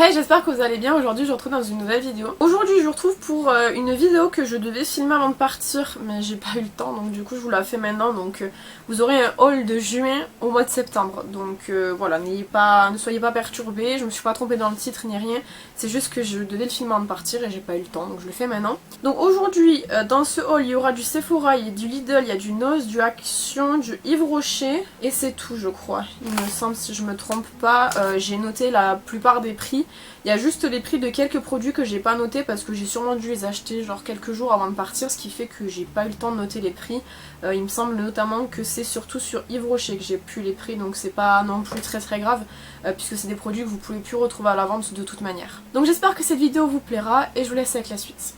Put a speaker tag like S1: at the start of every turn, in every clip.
S1: Hey, j'espère que vous allez bien. Aujourd'hui je vous retrouve dans une nouvelle vidéo. Aujourd'hui je vous retrouve pour une vidéo que je devais filmer avant de partir, mais j'ai pas eu le temps, donc du coup je vous la fais maintenant. Donc vous aurez un haul de juin au mois de septembre. Donc voilà, ne soyez pas perturbés, je me suis pas trompée dans le titre ni rien. C'est juste que je devais le filmer avant de partir et j'ai pas eu le temps, donc je le fais maintenant. Donc aujourd'hui dans ce haul il y aura du Sephora, il y a du Lidl, il y a du Nose, du Action, du Yves Rocher et c'est tout je crois. Il me semble, si je me trompe pas, j'ai noté la plupart des prix. Il y a juste les prix de quelques produits que j'ai pas notés parce que j'ai sûrement dû les acheter genre quelques jours avant de partir, ce qui fait que j'ai pas eu le temps de noter les prix. Il me semble notamment que c'est surtout sur Yves Rocher que j'ai plus les prix, donc c'est pas non plus très grave puisque c'est des produits que vous pouvez plus retrouver à la vente de toute manière. Donc j'espère que cette vidéo vous plaira et je vous laisse avec la suite.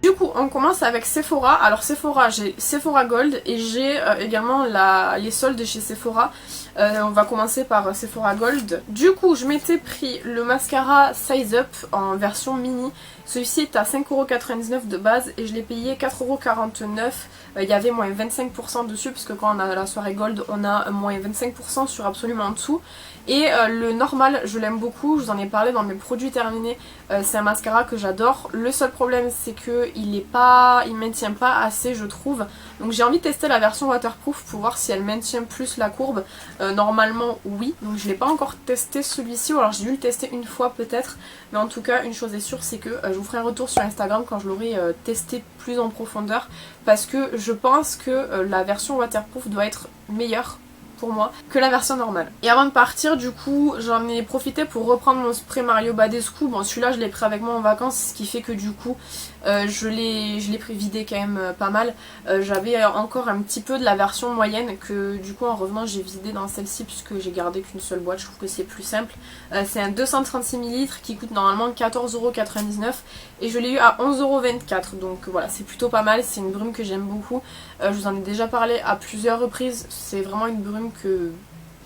S1: Du coup on commence avec Sephora. Alors Sephora, j'ai Sephora Gold et j'ai également les soldes chez Sephora. On va commencer par Sephora Gold. Du coup je m'étais pris le mascara Size Up en version mini. Celui-ci est à 5,99€ de base et je l'ai payé 4,49€. Il y avait moins 25% dessus puisque quand on a la soirée Gold on a moins 25% sur absolument tout. Et le normal je l'aime beaucoup, je vous en ai parlé dans mes produits terminés. C'est un mascara que j'adore. Le seul problème c'est que il maintient pas assez je trouve. Donc j'ai envie de tester la version waterproof pour voir si elle maintient plus la courbe. Normalement oui, donc je l'ai pas encore testé celui-ci, ou alors j'ai dû le tester une fois peut-être. Mais en tout cas une chose est sûre, c'est que je vous ferai un retour sur Instagram quand je l'aurai testé plus en profondeur. Parce que je pense que la version waterproof doit être meilleure pour moi que la version normale. Et avant de partir du coup j'en ai profité pour reprendre mon spray Mario Badescu. Bon celui-là je l'ai pris avec moi en vacances, ce qui fait que du coup je l'ai pris vidé quand même pas mal. J'avais encore un petit peu de la version moyenne que du coup en revenant j'ai vidé dans celle-ci puisque j'ai gardé qu'une seule boîte, je trouve que c'est plus simple. C'est un 236 ml qui coûte normalement 14,99€ et je l'ai eu à 11,24€, donc voilà c'est plutôt pas mal, c'est une brume que j'aime beaucoup. Je vous en ai déjà parlé à plusieurs reprises, c'est vraiment une brume que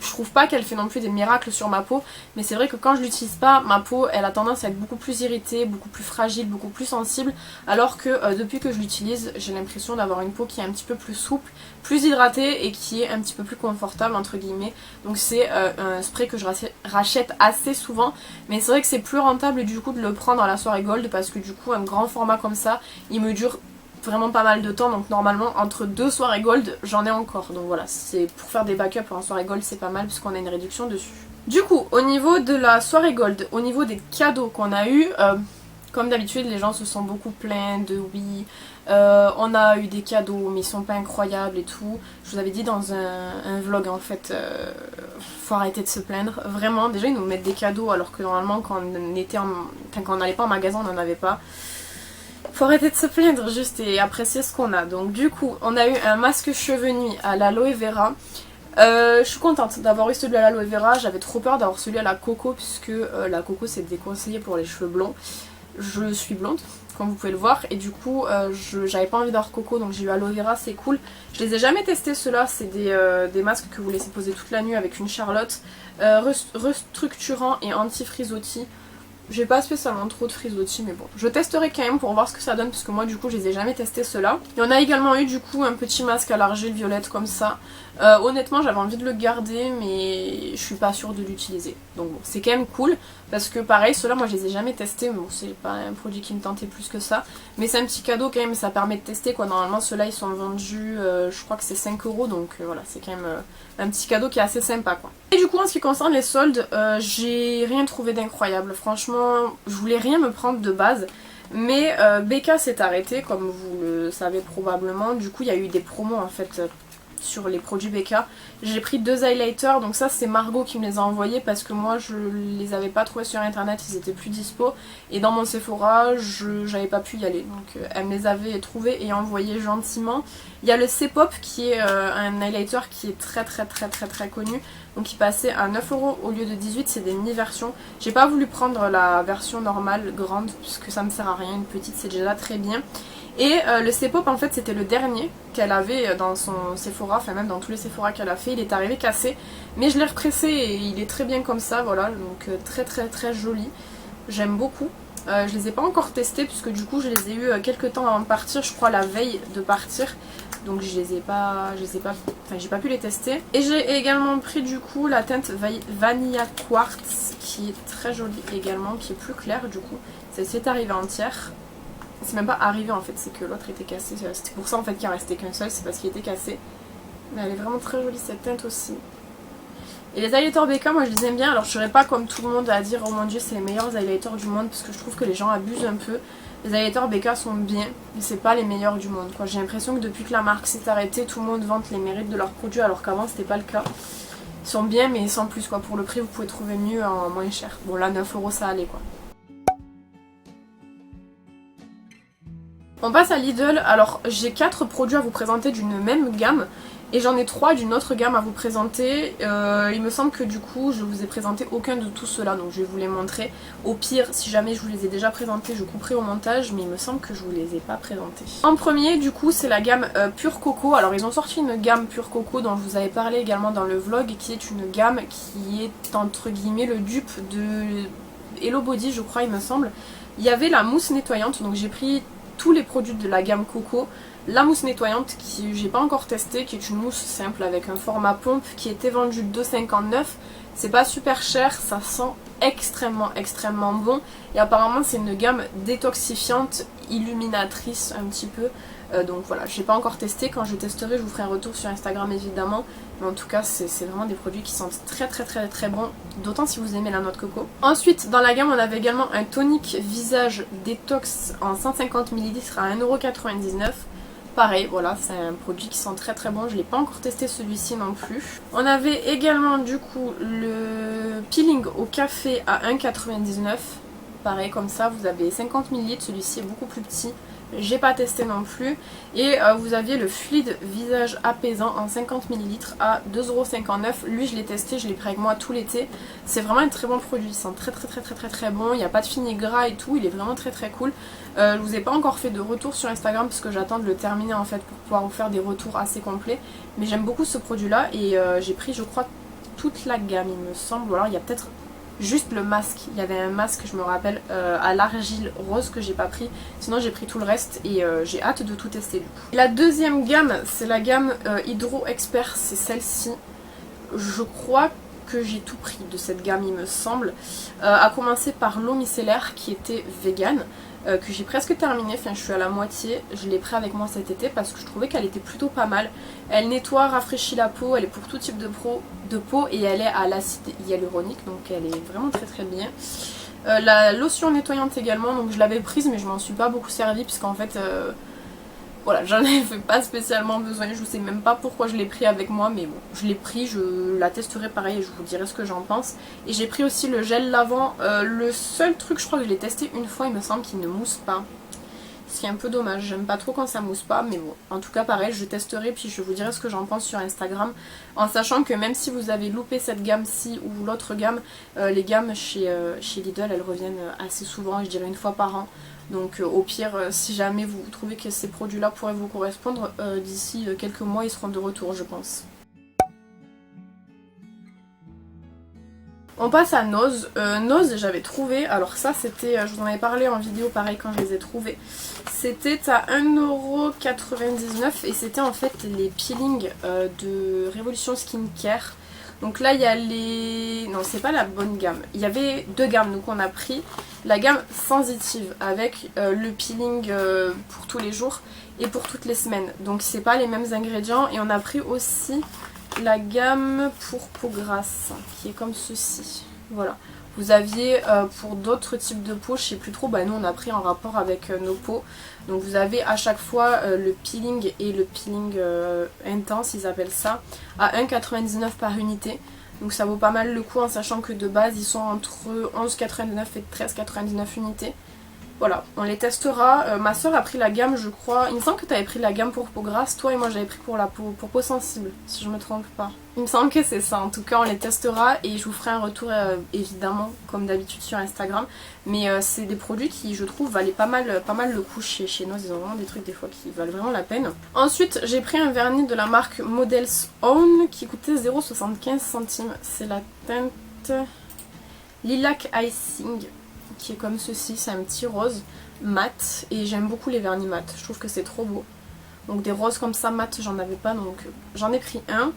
S1: je trouve pas qu'elle fait non plus des miracles sur ma peau, mais c'est vrai que quand je l'utilise pas, ma peau elle a tendance à être beaucoup plus irritée, beaucoup plus fragile, beaucoup plus sensible, alors que depuis que je l'utilise j'ai l'impression d'avoir une peau qui est un petit peu plus souple, plus hydratée et qui est un petit peu plus confortable entre guillemets. Donc c'est un spray que je rachète assez souvent, mais c'est vrai que c'est plus rentable du coup de le prendre à la soirée Gold parce que du coup un grand format comme ça il me dure vraiment pas mal de temps, donc normalement entre deux soirées Gold j'en ai encore, donc voilà, c'est pour faire des backups en soirée Gold c'est pas mal puisqu'on a une réduction dessus. Du coup au niveau de la soirée Gold, au niveau des cadeaux qu'on a eu, comme d'habitude les gens se sont beaucoup plaints de oui on a eu des cadeaux mais ils sont pas incroyables et tout. Je vous avais dit dans un vlog en fait, faut arrêter de se plaindre, vraiment. Déjà ils nous mettent des cadeaux alors que normalement quand on n'allait pas en magasin on n'en avait pas. Faut arrêter de se plaindre juste et apprécier ce qu'on a. Donc du coup on a eu un masque cheveux nuit à l'aloe vera. Je suis contente d'avoir eu celui à l'aloe vera. J'avais trop peur d'avoir celui à la coco puisque la coco c'est déconseillé pour les cheveux blonds. Je suis blonde comme vous pouvez le voir et du coup j'avais pas envie d'avoir coco, donc j'ai eu aloe vera, c'est cool. Je les ai jamais testés ceux-là, c'est des masques que vous laissez poser toute la nuit avec une charlotte. Restructurant et anti-frisottis. J'ai pas spécialement trop de frisottis mais bon, je testerai quand même pour voir ce que ça donne parce que moi du coup je les ai jamais testés ceux-là. Et on a également eu du coup un petit masque à l'argile violette comme ça. Honnêtement j'avais envie de le garder mais je suis pas sûre de l'utiliser. Donc bon, c'est quand même cool parce que pareil ceux-là moi je les ai jamais testés, mais bon c'est pas un produit qui me tentait plus que ça. Mais c'est un petit cadeau quand même, ça permet de tester quoi. Normalement ceux-là ils sont vendus je crois que c'est 5€ donc voilà c'est quand même un petit cadeau qui est assez sympa quoi. Et du coup en ce qui concerne les soldes, j'ai rien trouvé d'incroyable. Franchement je voulais rien me prendre de base. Mais BK s'est arrêté comme vous le savez probablement. Du coup il y a eu des promos en fait sur les produits BK. J'ai pris 2 highlighters, donc ça c'est Margot qui me les a envoyés parce que moi je les avais pas trouvés sur internet, ils étaient plus dispo et dans mon Sephora j'avais pas pu y aller, donc elle me les avait trouvés et envoyés gentiment. Il y a le C-Pop qui est un highlighter qui est très connu, donc il passait à 9€ au lieu de 18, c'est des mini-versions. J'ai pas voulu prendre la version normale grande puisque ça me sert à rien, une petite c'est déjà très bien. Et le C-Pop en fait c'était le dernier qu'elle avait dans son Sephora, enfin même dans tous les Sephora qu'elle a fait, il est arrivé cassé. Mais je l'ai repressé et il est très bien comme ça, voilà, donc très joli, j'aime beaucoup. Je les ai pas encore testés puisque du coup je les ai eu quelques temps avant de partir, je crois la veille de partir. donc j'ai pas pu les tester. Et j'ai également pris du coup la teinte Vanilla Quartz qui est très jolie également, qui est plus claire du coup. Celle-ci est arrivée entière. C'est même pas arrivé en fait, c'est que l'autre était cassé. C'était pour ça en fait qu'il en restait qu'un seul, c'est parce qu'il était cassé. Mais elle est vraiment très jolie cette teinte aussi. Et les highlighters BK, moi je les aime bien. Alors je serais pas comme tout le monde à dire oh mon dieu c'est les meilleurs highlighters du monde, parce que je trouve que les gens abusent un peu. Les highlighters BK sont bien, mais c'est pas les meilleurs du monde quoi. J'ai l'impression que depuis que la marque s'est arrêtée, tout le monde vante les mérites de leurs produits alors qu'avant c'était pas le cas. Ils sont bien mais sans plus quoi. Pour le prix vous pouvez trouver mieux en moins cher. Bon là 9 € ça allait quoi. On passe à Lidl. Alors j'ai 4 produits à vous présenter d'une même gamme. Et j'en ai 3 d'une autre gamme à vous présenter. Il me semble que du coup je vous ai présenté aucun de tout cela, donc je vais vous les montrer. Au pire, si jamais je vous les ai déjà présentés, je couperai au montage, mais il me semble que je vous les ai pas présentés. En premier du coup c'est la gamme Pure Coco. Alors ils ont sorti une gamme Pure Coco dont je vous avais parlé également dans le vlog, qui est une gamme qui est entre guillemets le dupe de Hello Body je crois il me semble. Il y avait la mousse nettoyante, donc j'ai pris tous les produits de la gamme Coco. La mousse nettoyante qui j'ai pas encore testée, qui est une mousse simple avec un format pompe qui était vendue 2,59 €. C'est pas super cher, ça sent extrêmement bon. Et apparemment c'est une gamme détoxifiante, illuminatrice un petit peu. Donc voilà, j'ai pas encore testé. Quand je testerai je vous ferai un retour sur Instagram évidemment. Mais en tout cas c'est vraiment des produits qui sentent très bons. D'autant si vous aimez la noix de coco. Ensuite dans la gamme on avait également un tonique visage détox en 150 ml à 1,99 €. Pareil, voilà, c'est un produit qui sent très bon. Je l'ai pas encore testé celui-ci non plus. On avait également du coup le peeling au café à 1,99 €. Pareil, comme ça, vous avez 50 ml. Celui-ci est beaucoup plus petit. J'ai pas testé non plus. Et vous aviez le fluide visage apaisant en 50 ml à 2,59 €. Lui, je l'ai testé, je l'ai pris avec moi tout l'été. C'est vraiment un très bon produit. Il sent très bon. Il n'y a pas de fini gras et tout. Il est vraiment très cool. Je vous ai pas encore fait de retour sur Instagram parce que j'attends de le terminer en fait pour pouvoir vous faire des retours assez complets. Mais j'aime beaucoup ce produit là et j'ai pris je crois toute la gamme il me semble. Ou alors il y a peut-être juste le masque. Il y avait un masque je me rappelle à l'argile rose que j'ai pas pris. Sinon j'ai pris tout le reste et j'ai hâte de tout tester du coup. La deuxième gamme c'est la gamme Hydro Expert. C'est celle-ci. Je crois que j'ai tout pris de cette gamme il me semble. À commencer par l'eau micellaire qui était vegan. Que j'ai presque terminé, enfin je suis à la moitié, je l'ai pris avec moi cet été parce que je trouvais qu'elle était plutôt pas mal. Elle nettoie, rafraîchit la peau, elle est pour tout type de peau et elle est à l'acide hyaluronique donc elle est vraiment très bien. La lotion nettoyante également, donc je l'avais prise mais je m'en suis pas beaucoup servie puisqu'en fait voilà, j'en avais pas spécialement besoin, je sais même pas pourquoi je l'ai pris avec moi mais bon, je l'ai pris, je la testerai pareil et je vous dirai ce que j'en pense. Et j'ai pris aussi le gel lavant, le seul truc je crois que je l'ai testé une fois il me semble qu'il ne mousse pas. Ce qui est un peu dommage, j'aime pas trop quand ça mousse pas mais bon, en tout cas pareil je testerai puis je vous dirai ce que j'en pense sur Instagram. En sachant que même si vous avez loupé cette gamme-ci ou l'autre gamme, les gammes chez Lidl elles reviennent assez souvent, je dirais une fois par an. Donc au pire, si jamais vous trouvez que ces produits-là pourraient vous correspondre, d'ici quelques mois ils seront de retour je pense. On passe à Nose. Nose j'avais trouvé, alors ça c'était, je vous en avais parlé en vidéo pareil quand je les ai trouvés. C'était à 1,99 € et c'était en fait les peelings de Révolution Skincare. Donc là il y a les... non c'est pas la bonne gamme, il y avait deux gammes donc on a pris la gamme sensitive avec le peeling pour tous les jours et pour toutes les semaines. Donc c'est pas les mêmes ingrédients et on a pris aussi la gamme pour peau grasse qui est comme ceci, voilà. Vous aviez pour d'autres types de peau, je sais plus trop, bah nous on a pris en rapport avec nos peaux. Donc vous avez à chaque fois le peeling et le peeling intense, ils appellent ça, à 1,99 € par unité. Donc ça vaut pas mal le coup en sachant que de base ils sont entre 11,99 € et 13,99 € unités. Voilà, on les testera. Ma soeur a pris la gamme je crois, il me semble que tu avais pris la gamme pour peau grasse, toi et moi j'avais pris pour la peau, pour peau sensible, si je me trompe pas. Il me semble que c'est ça, en tout cas on les testera et je vous ferai un retour évidemment comme d'habitude sur Instagram. Mais c'est des produits qui je trouve valaient pas mal le coup chez nous, ils ont vraiment des trucs des fois qui valent vraiment la peine. Ensuite j'ai pris un vernis de la marque Models Own qui coûtait 0,75 €. C'est la teinte Lilac Icing, qui est comme ceci, c'est un petit rose mat et j'aime beaucoup les vernis mat, je trouve que c'est trop beau. Donc des roses comme ça mat, j'en avais pas, donc j'en ai pris un.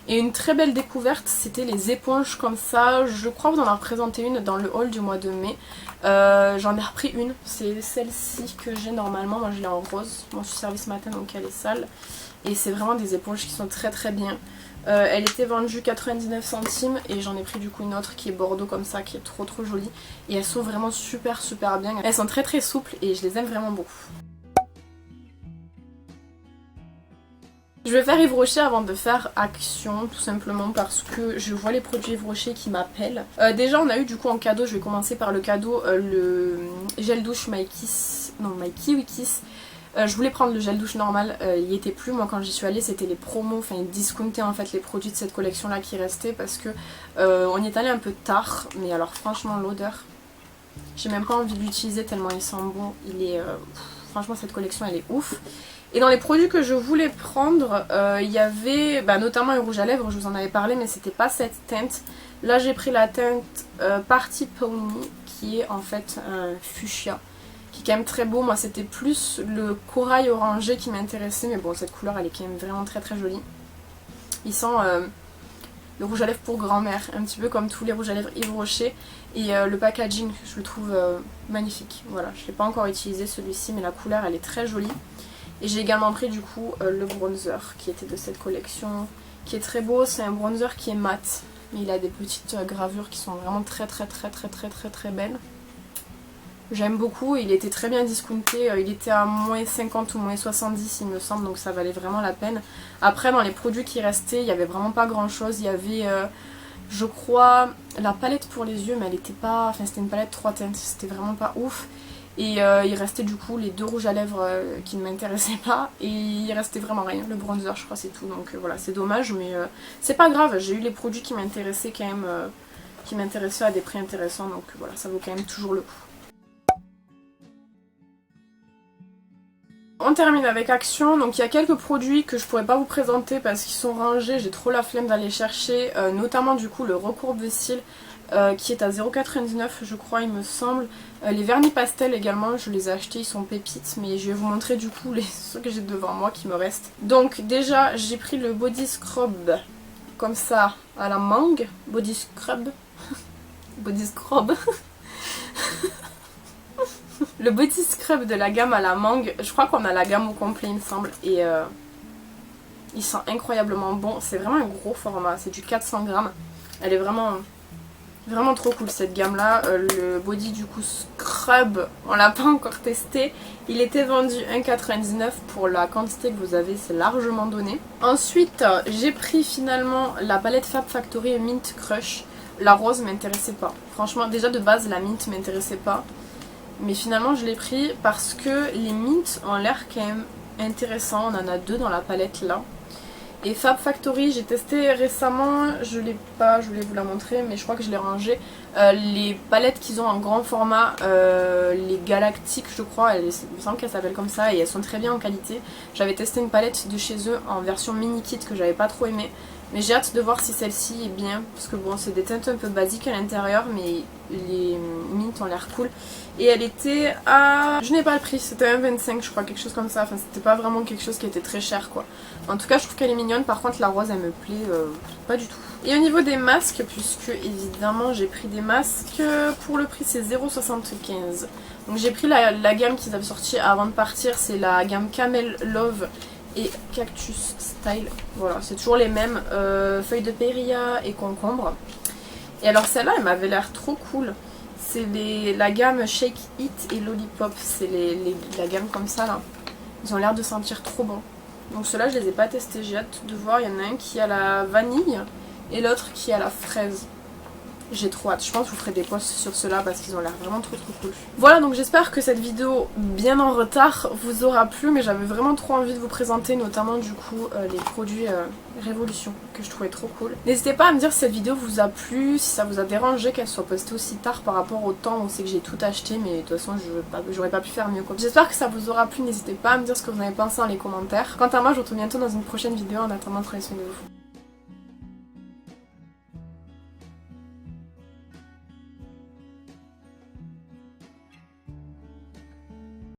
S1: Et une très belle découverte, c'était les éponges comme ça. Je crois vous en avez présenté une dans le haul du mois de mai. J'en ai repris une, c'est celle-ci que j'ai normalement. Moi je l'ai en rose, je m'en suis servie ce matin donc elle est sale. Et c'est vraiment des éponges qui sont très très bien. Elle était vendue 99 centimes et j'en ai pris du coup une autre qui est bordeaux comme ça, qui est trop trop jolie. Et elles sont vraiment super super bien. Elles sont très très souples et je les aime vraiment beaucoup. Je vais faire Yves Rocher avant de faire Action, tout simplement parce que je vois les produits Yves Rocher qui m'appellent. Déjà on a eu du coup en cadeau, je vais commencer par le cadeau, le gel douche My Kiwi Kiss. Je voulais prendre le gel douche normal, il n'y était plus, moi quand j'y suis allée c'était les promos, enfin ils discountaient en fait les produits de cette collection là qui restaient parce que on y est allé un peu tard, mais alors franchement l'odeur, j'ai même pas envie de l'utiliser tellement il sent bon, franchement cette collection elle est ouf. Et dans les produits que je voulais prendre, il y avait notamment un rouge à lèvres, je vous en avais parlé mais c'était pas cette teinte. Là j'ai pris la teinte Party Pony qui est en fait un fuchsia, qui est quand même très beau. Moi c'était plus le corail orangé qui m'intéressait, mais bon cette couleur elle est quand même vraiment très très jolie. Il sent le rouge à lèvres pour grand-mère, un petit peu comme tous les rouges à lèvres Yves Rocher. Et le packaging je le trouve magnifique. Voilà, je ne l'ai pas encore utilisé celui-ci mais la couleur elle est très jolie. Et j'ai également pris du coup le bronzer qui était de cette collection, qui est très beau. C'est un bronzer qui est mat, mais il a des petites gravures qui sont vraiment très très belles. J'aime beaucoup, il était très bien discounté, il était à moins 50 ou moins 70 il me semble, donc ça valait vraiment la peine. Après dans les produits qui restaient, il n'y avait vraiment pas grand chose. Il y avait je crois la palette pour les yeux, mais elle était pas, enfin c'était une palette 3 teintes, c'était vraiment pas ouf. Et il restait du coup les deux rouges à lèvres qui ne m'intéressaient pas. Et il restait vraiment rien. Le bronzer je crois c'est tout. Donc voilà, c'est dommage mais c'est pas grave. J'ai eu les produits qui m'intéressaient quand même. Qui m'intéressaient à des prix intéressants. Donc voilà, ça vaut quand même toujours le coup. On termine avec Action. Donc il y a quelques produits que je pourrais pas vous présenter parce qu'ils sont rangés. J'ai trop la flemme d'aller chercher. Notamment du coup le recourbe-cils. Qui est à 0,99 je crois il me semble. Les vernis pastels également je les ai achetés, ils sont pépites, mais je vais vous montrer du coup ceux que j'ai devant moi qui me restent. Donc déjà j'ai pris le body scrub comme ça à la mangue, body scrub body scrub le body scrub de la gamme à la mangue, je crois qu'on a la gamme au complet il me semble, et il sent incroyablement bon. C'est vraiment un gros format, c'est du 400 grammes, elle est vraiment trop cool cette gamme là. Le body du coup scrub, on l'a pas encore testé. Il était vendu 1,99 pour la quantité que vous avez, c'est largement donné. Ensuite j'ai pris finalement la palette Fab Factory Mint Crush. La rose m'intéressait pas. Franchement déjà de base la mint m'intéressait pas. Mais finalement je l'ai pris parce que les mints ont l'air quand même intéressants. On en a deux dans la palette là. Et Fab Factory, j'ai testé récemment, je l'ai pas, je voulais vous la montrer, mais je crois que je l'ai rangé. Les palettes qu'ils ont en grand format, les galactiques je crois, il me semble qu'elles s'appellent comme ça et elles sont très bien en qualité. J'avais testé une palette de chez eux en version mini kit que j'avais pas trop aimé. Mais j'ai hâte de voir si celle-ci est bien, parce que bon c'est des teintes un peu basiques à l'intérieur, mais les mints ont l'air cool. Et elle était à... je n'ai pas le prix, c'était 1,25 je crois, quelque chose comme ça, enfin c'était pas vraiment quelque chose qui était très cher quoi. En tout cas je trouve qu'elle est mignonne, par contre la rose elle me plaît pas du tout. Et au niveau des masques, puisque évidemment j'ai pris des masques, pour le prix c'est 0,75. Donc j'ai pris la gamme qu'ils avaient sortie avant de partir, c'est la gamme Camel Love et Cactus Style, voilà c'est toujours les mêmes, feuilles de périlla et concombre. Et alors celle-là elle m'avait l'air trop cool, c'est la gamme Shake It et Lollipop, c'est la gamme comme ça là, ils ont l'air de sentir trop bon. Donc ceux-là je les ai pas testés, j'ai hâte de voir, il y en a un qui a la vanille et l'autre qui a la fraise. J'ai trop hâte, je pense que je vous ferai des posts sur ceux-là parce qu'ils ont l'air vraiment trop cool. Voilà, donc j'espère que cette vidéo bien en retard vous aura plu, mais j'avais vraiment trop envie de vous présenter notamment du coup les produits Révolution que je trouvais trop cool. N'hésitez pas à me dire si cette vidéo vous a plu, si ça vous a dérangé qu'elle soit postée aussi tard par rapport au temps où c'est que j'ai tout acheté, mais de toute façon j'aurais pas pu faire mieux quoi. J'espère que ça vous aura plu, n'hésitez pas à me dire ce que vous en avez pensé dans les commentaires. Quant à moi je vous retrouve bientôt dans une prochaine vidéo, en attendant prenez soin de vous.